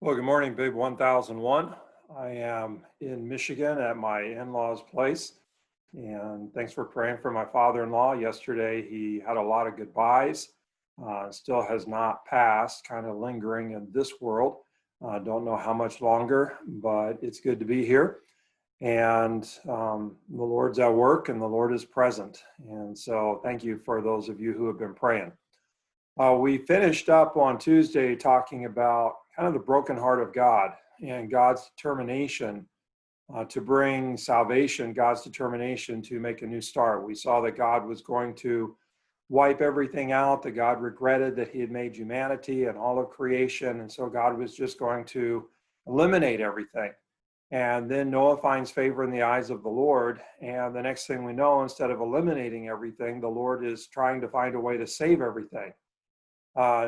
Well, good morning, Big 1001. I am in Michigan at my in-laws' place, and thanks for praying for my father-in-law. Yesterday, he had a lot of goodbyes, still has not passed, kind of lingering in this world. Don't know how much longer, but it's good to be here. And the Lord's at work and the Lord is present. And so thank you for those of you who have been praying. We finished up on Tuesday talking about kind of the broken heart of God and God's determination to bring salvation, God's determination to make a new start. We saw that God was going to wipe everything out, that God regretted that he had made humanity and all of creation. And so God was just going to eliminate everything. And then Noah finds favor in the eyes of the Lord. And the next thing we know, instead of eliminating everything, the Lord is trying to find a way to save everything.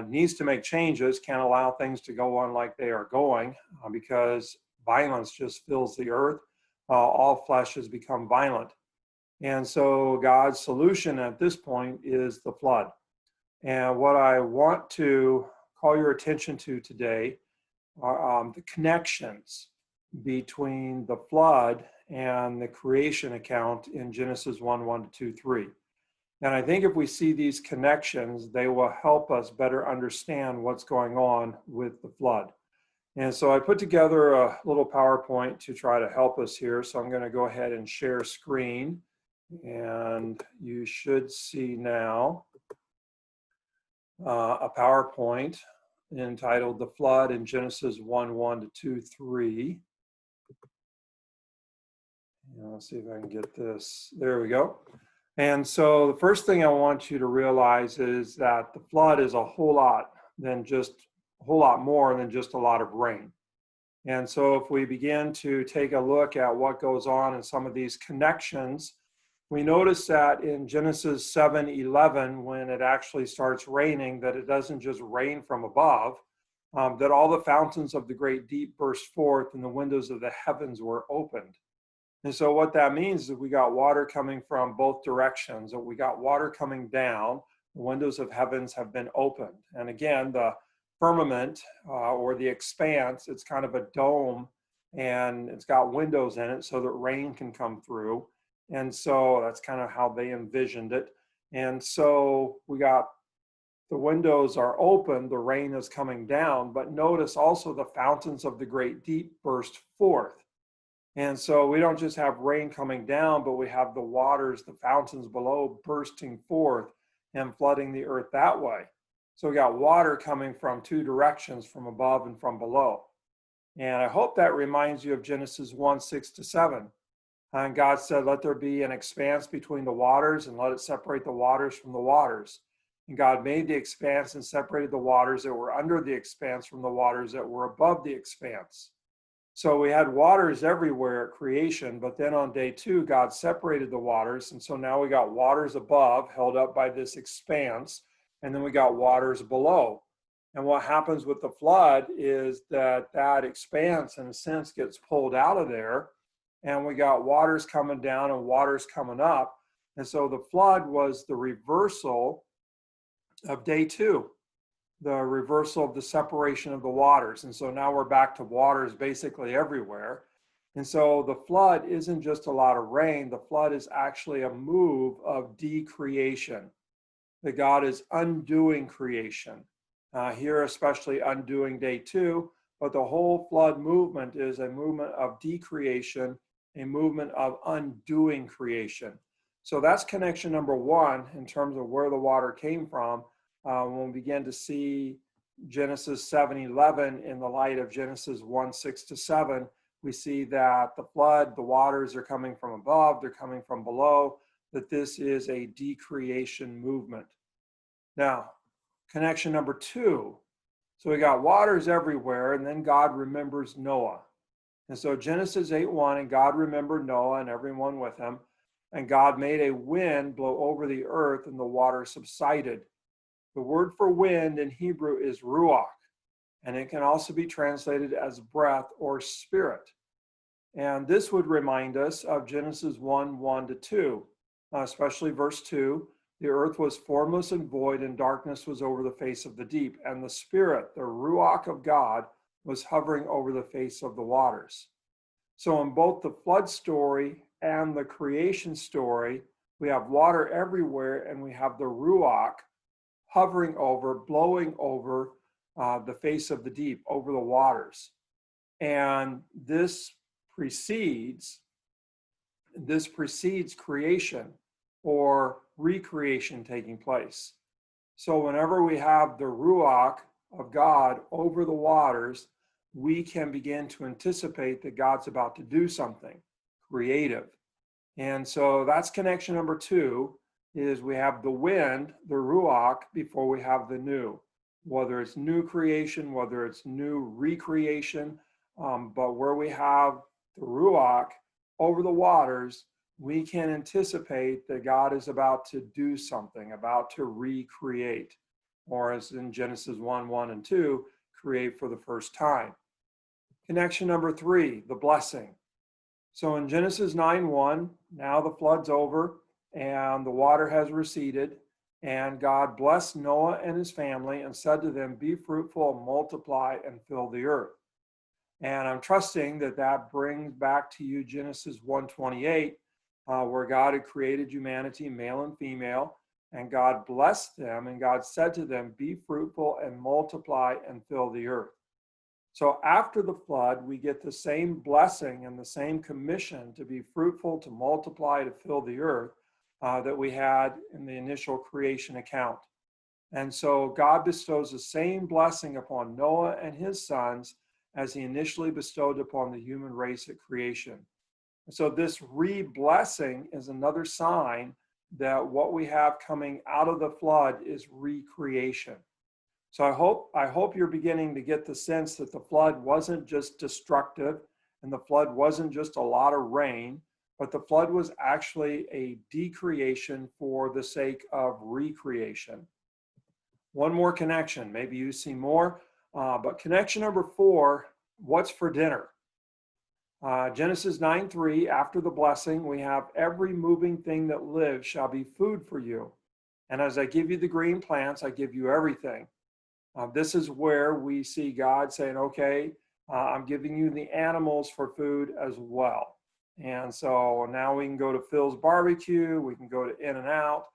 Needs to make changes, can't allow things to go on like they are going because violence just fills the earth. All flesh has become violent. And so God's solution at this point is the flood. And what I want to call your attention to today are the connections between the flood and the creation account in Genesis 1:1-2:3. And I think if we see these connections, they will help us better understand what's going on with the flood. And so I put together a little PowerPoint to try to help us here. So I'm going to go ahead and share screen. And you should see now a PowerPoint entitled The Flood in Genesis 1:1-2:3. Let's see if I can get this. There we go. And so the first thing I want you to realize is that the flood is a whole lot more than just a lot of rain. And so if we begin to take a look at what goes on in some of these connections, we notice that in Genesis 7:11, when it actually starts raining, that it doesn't just rain from above, that all the fountains of the great deep burst forth and the windows of the heavens were opened. And so what that means is we got water coming from both directions. We got water coming down. The windows of heavens have been opened. And again, the firmament or the expanse, it's kind of a dome and it's got windows in it so that rain can come through. And so that's kind of how they envisioned it. And so we got the windows are open, the rain is coming down, but notice also the fountains of the great deep burst forth. And so we don't just have rain coming down, but we have the waters, the fountains below bursting forth and flooding the earth that way. So we got water coming from two directions, from above and from below. And I hope that reminds you of Genesis 1:6-7. And God said, let there be an expanse between the waters and let it separate the waters from the waters. And God made the expanse and separated the waters that were under the expanse from the waters that were above the expanse. So we had waters everywhere at creation, but then on day 2, God separated the waters. And so now we got waters above held up by this expanse, and then we got waters below. And what happens with the flood is that expanse, in a sense, gets pulled out of there, and we got waters coming down and waters coming up. And so the flood was the reversal of day 2. The reversal of the separation of the waters. And so now we're back to waters basically everywhere. And so the flood isn't just a lot of rain. The flood is actually a move of decreation. That God is undoing creation. Here especially undoing day 2, but the whole flood movement is a movement of decreation, a movement of undoing creation. So that's connection number 1 in terms of where the water came from. When we begin to see Genesis 7:11 in the light of Genesis 1:6-7, we see that the flood, the waters are coming from above, they're coming from below, that this is a decreation movement. Now, connection number 2. So we got waters everywhere, and then God remembers Noah. And so Genesis 8:1, and God remembered Noah and everyone with him, and God made a wind blow over the earth, and the water subsided. The word for wind in Hebrew is ruach, and it can also be translated as breath or spirit. And this would remind us of Genesis 1:1-2, especially verse 2. The earth was formless and void, and darkness was over the face of the deep. And the spirit, the ruach of God, was hovering over the face of the waters. So in both the flood story and the creation story, we have water everywhere, and we have the Ruach hovering over, blowing over the face of the deep, over the waters. And this precedes creation or recreation taking place. So whenever we have the Ruach of God over the waters, we can begin to anticipate that God's about to do something creative. And so that's connection number 2, is we have the wind, the Ruach, before we have the new. Whether it's new creation, whether it's new recreation, but where we have the Ruach over the waters, we can anticipate that God is about to do something, about to recreate, or as in Genesis 1:1 and 2, create for the first time. Connection number 3, the blessing. So in Genesis 9:1, now the flood's over and the water has receded, and God blessed Noah and his family and said to them, "Be fruitful, multiply, and fill the earth." And I'm trusting that that brings back to you Genesis 1:28, where God had created humanity, male and female, and God blessed them, and God said to them, "Be fruitful and multiply and fill the earth." So after the flood, we get the same blessing and the same commission to be fruitful, to multiply, to fill the earth that we had in the initial creation account. And so God bestows the same blessing upon Noah and his sons as he initially bestowed upon the human race at creation. So this re-blessing is another sign that what we have coming out of the flood is recreation. So I hope you're beginning to get the sense that the flood wasn't just destructive, and the flood wasn't just a lot of rain, but the flood was actually a decreation for the sake of recreation. One more connection, maybe you see more, but connection number 4, what's for dinner? Genesis 9:3, after the blessing, we have every moving thing that lives shall be food for you. And as I give you the green plants, I give you everything. This is where we see God saying, okay, I'm giving you the animals for food as well. And so now we can go to Phil's Barbecue, we can go to In-N-Out.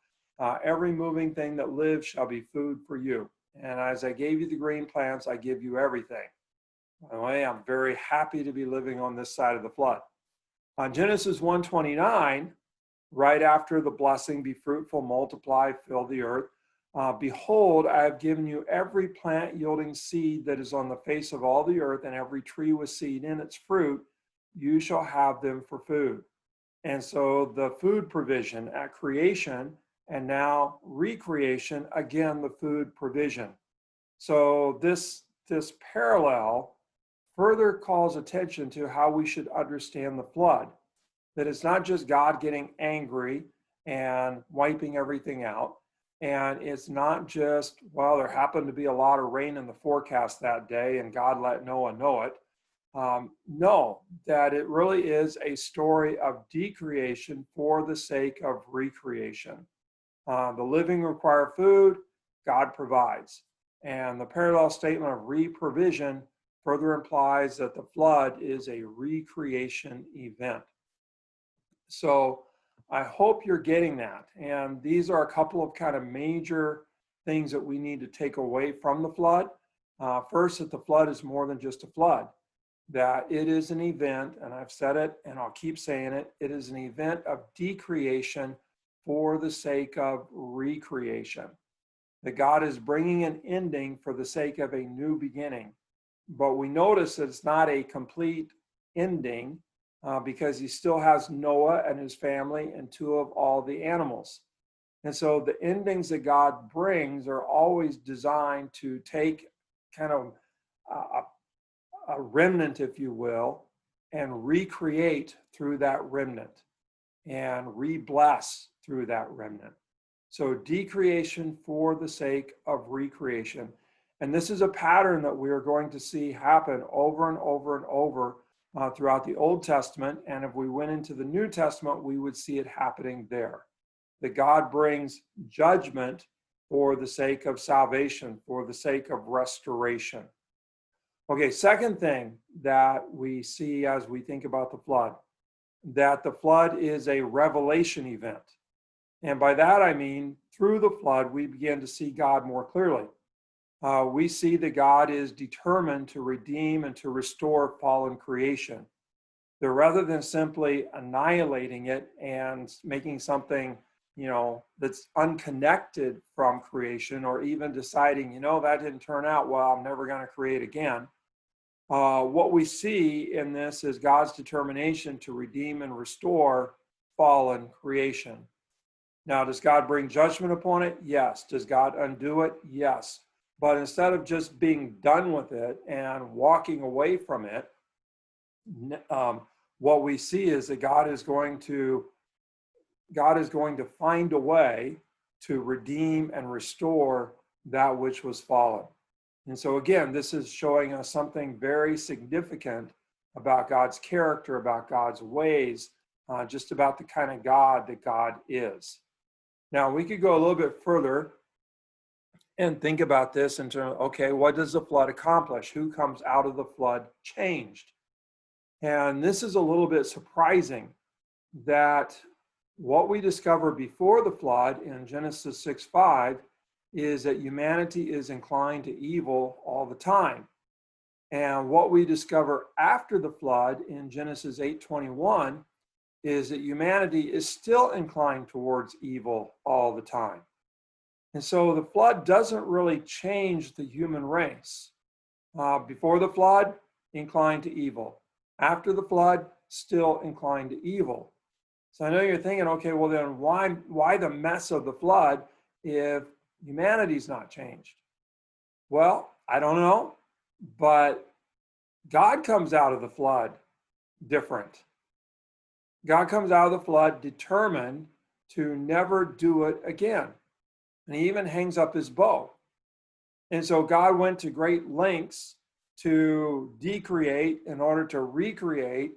Every moving thing that lives shall be food for you. And as I gave you the green plants, I give you everything. By the way, I'm very happy to be living on this side of the flood. On Genesis 1:29, right after the blessing, be fruitful, multiply, fill the earth. Behold, I have given you every plant yielding seed that is on the face of all the earth, and every tree with seed in its fruit, you shall have them for food. And so the food provision at creation, and now recreation, again, the food provision. So this parallel further calls attention to how we should understand the flood. That it's not just God getting angry and wiping everything out. And it's not just, well, there happened to be a lot of rain in the forecast that day and God let Noah know it. No, that it really is a story of decreation for the sake of recreation. The living require food, God provides. And the parallel statement of re-provision further implies that the flood is a recreation event. So I hope you're getting that. And these are a couple of kind of major things that we need to take away from the flood. First, that the flood is more than just a flood, that it is an event, and I've said it and I'll keep saying it, it is an event of decreation for the sake of recreation. That God is bringing an ending for the sake of a new beginning. But we notice that it's not a complete ending because he still has Noah and his family and 2 of all the animals. And so the endings that God brings are always designed to take kind of a remnant, if you will, and recreate through that remnant and re-bless through that remnant. So decreation for the sake of recreation. And this is a pattern that we are going to see happen over and over and over throughout the Old Testament. And if we went into the New Testament, we would see it happening there. That God brings judgment for the sake of salvation, for the sake of restoration. Okay, second thing that we see as we think about the flood, that the flood is a revelation event. And by that I mean, through the flood, we begin to see God more clearly. We see that God is determined to redeem and to restore fallen creation. That rather than simply annihilating it and making something, that's unconnected from creation, or even deciding, that didn't turn out well, I'm never going to create again. What we see in this is God's determination to redeem and restore fallen creation. Now, does God bring judgment upon it? Yes. Does God undo it? Yes. But instead of just being done with it and walking away from it, what we see is that God is going to find a way to redeem and restore that which was fallen. And so again, this is showing us something very significant about God's character, about God's ways, just about the kind of God that God is. Now, we could go a little bit further and think about this in terms of, okay, what does the flood accomplish? Who comes out of the flood changed? And this is a little bit surprising, that what we discover before the flood in Genesis 6:5 is that humanity is inclined to evil all the time. And what we discover after the flood in Genesis 8:21 is that humanity is still inclined towards evil all the time. And so the flood doesn't really change the human race. Before the flood, inclined to evil. After the flood, still inclined to evil. So I know you're thinking, okay, well then why the mess of the flood if humanity's not changed? Well, I don't know, but God comes out of the flood different. God comes out of the flood determined to never do it again. And he even hangs up his bow. And so God went to great lengths to decreate in order to recreate.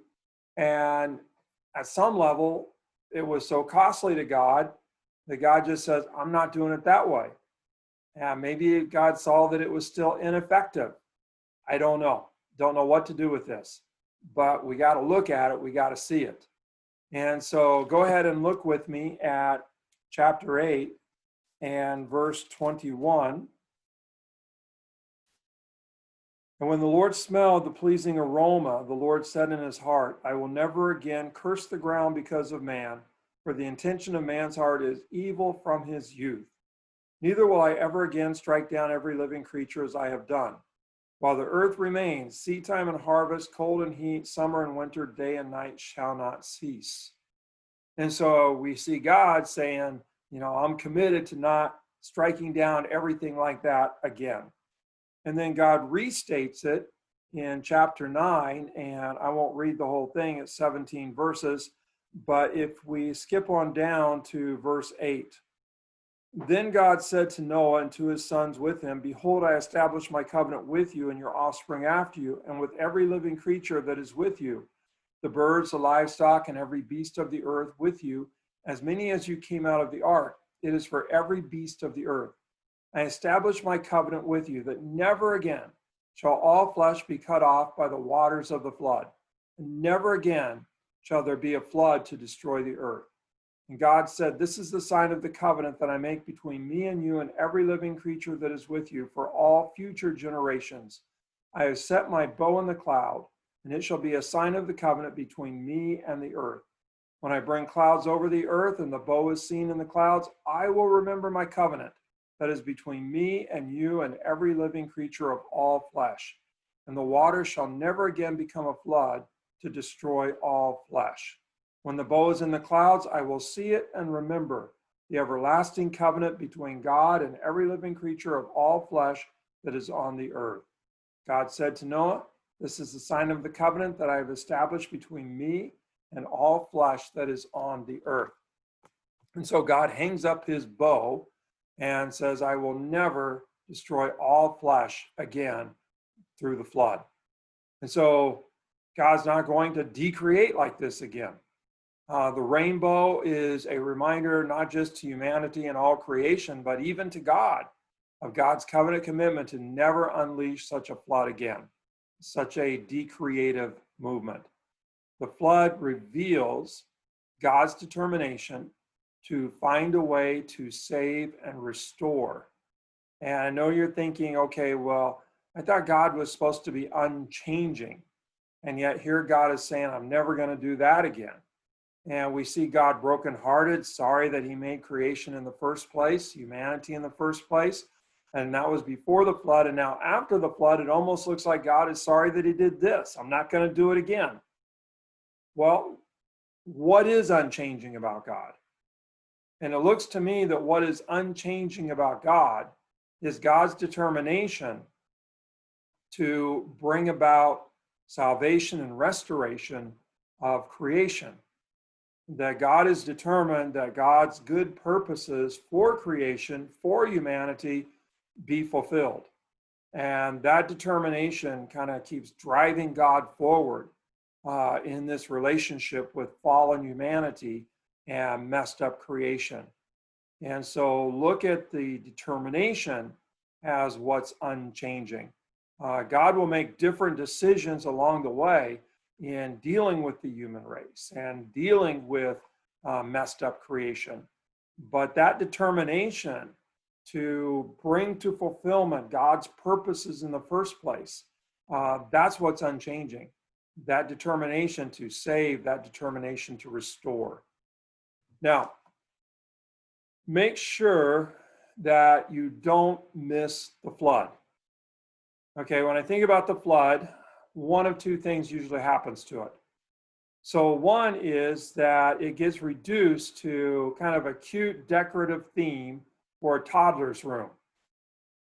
And at some level, it was so costly to God that God just says, I'm not doing it that way. And maybe God saw that it was still ineffective. I don't know. Don't know what to do with this. But we got to look at it. We got to see it. And so go ahead and look with me at chapter 8 and verse 21. And when the Lord smelled the pleasing aroma, the Lord said in his heart, I will never again curse the ground because of man, for the intention of man's heart is evil from his youth. Neither will I ever again strike down every living creature as I have done. While the earth remains, seedtime and harvest, cold and heat, summer and winter, day and night shall not cease. And so we see God saying, I'm committed to not striking down everything like that again. And then God restates it in chapter 9, and I won't read the whole thing, it's 17 verses, but if we skip on down to verse 8. Then God said to Noah and to his sons with him, Behold, I establish my covenant with you and your offspring after you, and with every living creature that is with you, the birds, the livestock, and every beast of the earth with you, as many as you came out of the ark. It is for every beast of the earth. I establish my covenant with you, that never again shall all flesh be cut off by the waters of the flood, and never again shall there be a flood to destroy the earth. And God said, This is the sign of the covenant that I make between me and you and every living creature that is with you for all future generations. I have set my bow in the cloud, and it shall be a sign of the covenant between me and the earth. When I bring clouds over the earth and the bow is seen in the clouds, I will remember my covenant that is between me and you and every living creature of all flesh. And the water shall never again become a flood to destroy all flesh. When the bow is in the clouds, I will see it and remember the everlasting covenant between God and every living creature of all flesh that is on the earth. God said to Noah, This is the sign of the covenant that I have established between me and all flesh that is on the earth. And so God hangs up his bow and says, I will never destroy all flesh again through the flood. And so God's not going to decreate like this again. The rainbow is a reminder not just to humanity and all creation, but even to God, of God's covenant commitment to never unleash such a flood again. such a decreative movement. The flood reveals God's determination to find a way to save and restore. And I know you're thinking, okay, well, I thought God was supposed to be unchanging. And yet here God is saying, I'm never going to do that again. And we see God brokenhearted, sorry that he made creation in the first place, humanity in the first place. And that was before the flood. And now after the flood, it almost looks like God is sorry that he did this. I'm not going to do it again. Well, what is unchanging about God? And it looks to me that what is unchanging about God is God's determination to bring about salvation and restoration of creation. That God is determined that God's good purposes for creation, for humanity, be fulfilled. And that determination kind of keeps driving God forward in this relationship with fallen humanity and messed up creation. And so look at the determination as what's unchanging. God will make different decisions along the way in dealing with the human race and dealing with messed up creation. But that determination to bring to fulfillment God's purposes in the first place, that's what's unchanging. That determination to save, that determination to restore. Now, make sure that you don't miss the flood. Okay, when I think about the flood, one of two things usually happens to it. So one is that it gets reduced to kind of a cute decorative theme for a toddler's room.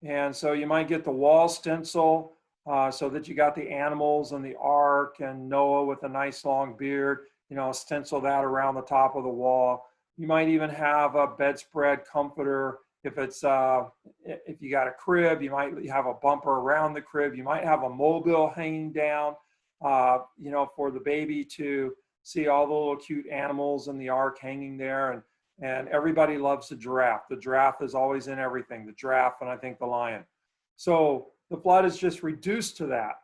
And so you might get the wall stencil so that you got the animals and the ark and Noah with a nice long beard, stencil that around the top of the wall. You might even have a bedspread comforter. If you got a crib, you might have a bumper around the crib. You might have a mobile hanging down, for the baby to see all the little cute animals in the ark hanging there. And everybody loves the giraffe. The giraffe is always in everything, the giraffe and I think the lion. So the flood is just reduced to that.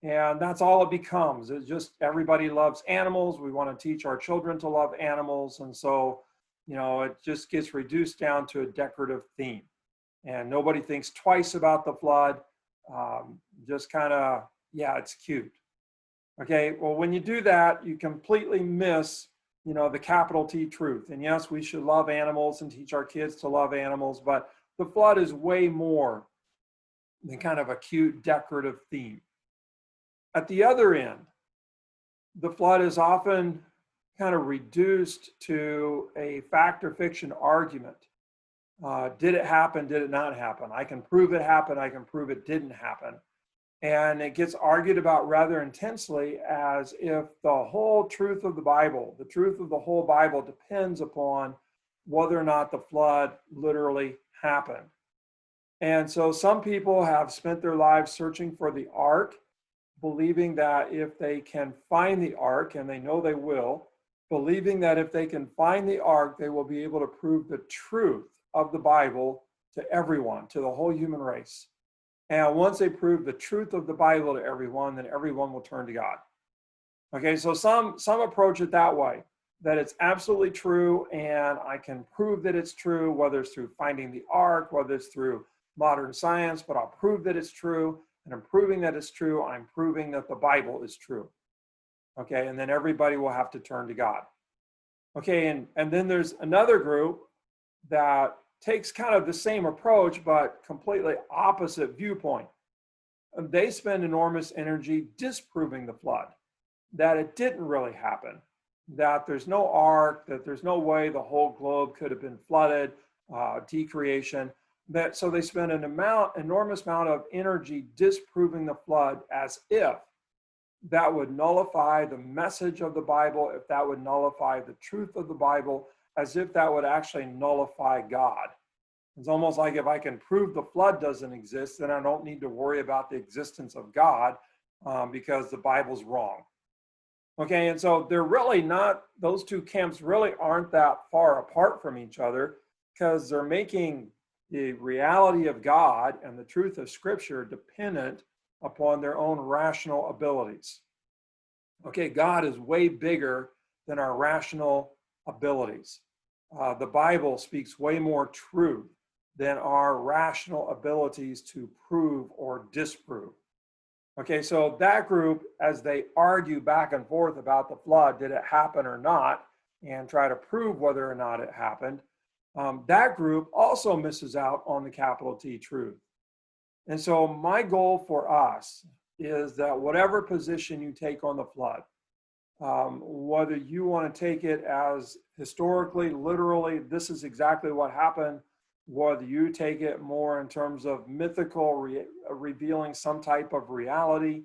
And that's all it becomes. It's just everybody loves animals. We want to teach our children to love animals. And so, it just gets reduced down to a decorative theme. And nobody thinks twice about the flood. Just kind of, it's cute. Okay, well, when you do that, you completely miss, the capital T truth. And yes, we should love animals and teach our kids to love animals, but the flood is way more than kind of a cute decorative theme. At the other end, the flood is often kind of reduced to a fact or fiction argument. Did it happen? Did it not happen? I can prove it happened. I can prove it didn't happen. And it gets argued about rather intensely as if the whole truth of the Bible, the truth of the whole Bible depends upon whether or not the flood literally happened. And so some people have spent their lives searching for the ark, believing that if they can find the ark, and they know they will, believing that if they can find the ark, they will be able to prove the truth of the Bible to everyone, to the whole human race. And once they prove the truth of the Bible to everyone, then everyone will turn to God. Okay, so some approach it that way, that it's absolutely true, and I can prove that it's true, whether it's through finding the ark, whether it's through modern science, but I'll prove that it's true, and I'm proving that it's true, I'm proving that the Bible is true. Okay, and then everybody will have to turn to God. Okay, and then there's another group that takes kind of the same approach, but completely opposite viewpoint. And they spend enormous energy disproving the flood, that it didn't really happen, that there's no ark, that there's no way the whole globe could have been flooded, decreation. So they spend an enormous amount of energy disproving the flood as if that would nullify the message of the Bible, if that would nullify the truth of the Bible, as if that would actually nullify God. It's almost like if I can prove the flood doesn't exist, then I don't need to worry about the existence of God because the Bible's wrong. Okay, and so they're really not, those two camps really aren't that far apart from each other, because they're making the reality of God and the truth of Scripture dependent upon their own rational abilities. Okay, God is way bigger than our rational abilities. The Bible speaks way more truth than our rational abilities to prove or disprove. Okay, so that group, as they argue back and forth about the flood, did it happen or not, and try to prove whether or not it happened, that group also misses out on the capital T truth. And so my goal for us is that whatever position you take on the flood, whether you want to take it as historically, literally, this is exactly what happened, whether you take it more in terms of mythical, revealing some type of reality,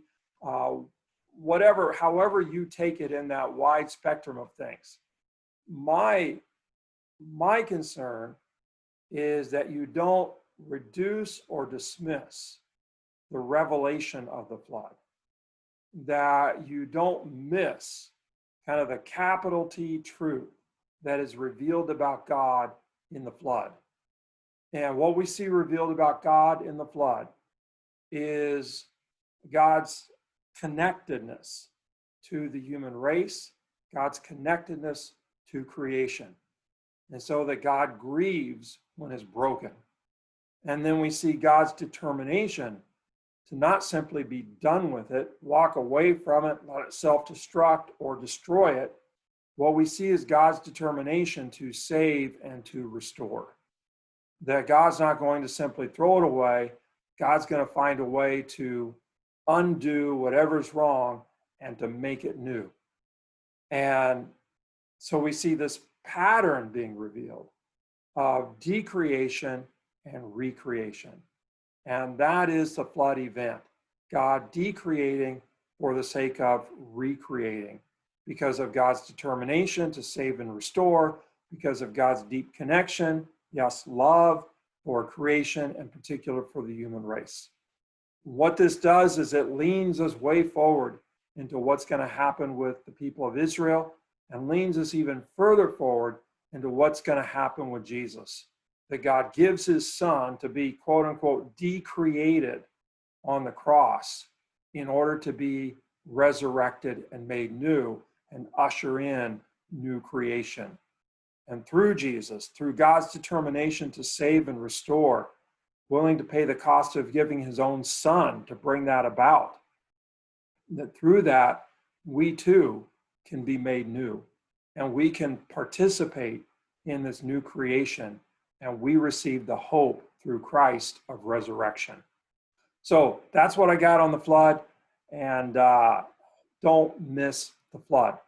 whatever, however you take it in that wide spectrum of things. My concern is that you don't reduce or dismiss the revelation of the flood, that you don't miss kind of the capital T truth that is revealed about God in the flood. And what we see revealed about God in the flood is God's connectedness to the human race, God's connectedness to creation. And so that God grieves when it's broken. And then we see God's determination to not simply be done with it, walk away from it, let it self-destruct or destroy it. What we see is God's determination to save and to restore. That God's not going to simply throw it away. God's going to find a way to undo whatever's wrong and to make it new. And so we see this pattern being revealed of decreation and recreation. And that is the flood event. God decreating for the sake of recreating, because of God's determination to save and restore, because of God's deep connection, yes, love for creation, in particular for the human race. What this does is it leans us way forward into what's going to happen with the people of Israel, and leans us even further forward into what's going to happen with Jesus. That God gives his son to be, quote unquote, decreated on the cross in order to be resurrected and made new and usher in new creation. And through Jesus, through God's determination to save and restore, willing to pay the cost of giving his own son to bring that about, that through that, we too can be made new, and we can participate in this new creation, and we receive the hope through Christ of resurrection. So that's what I got on the flood, and don't miss the flood.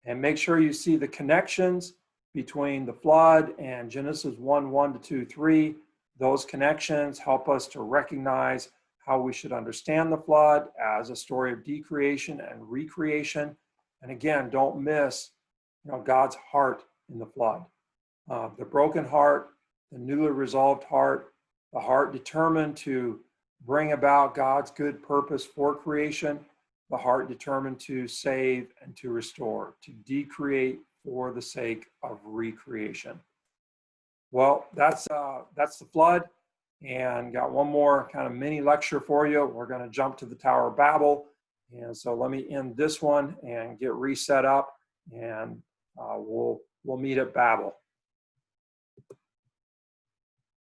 And make sure you see the connections between the flood and Genesis 1:1 to 2:3. Those connections help us to recognize how we should understand the flood as a story of decreation and recreation. And again, don't miss, God's heart in the flood. The broken heart, the newly resolved heart, the heart determined to bring about God's good purpose for creation, the heart determined to save and to restore, to decreate for the sake of recreation. Well, that's the flood, and got one more kind of mini lecture for you. We're going to jump to the Tower of Babel, and so let me end this one and get reset up, and we'll meet at Babel.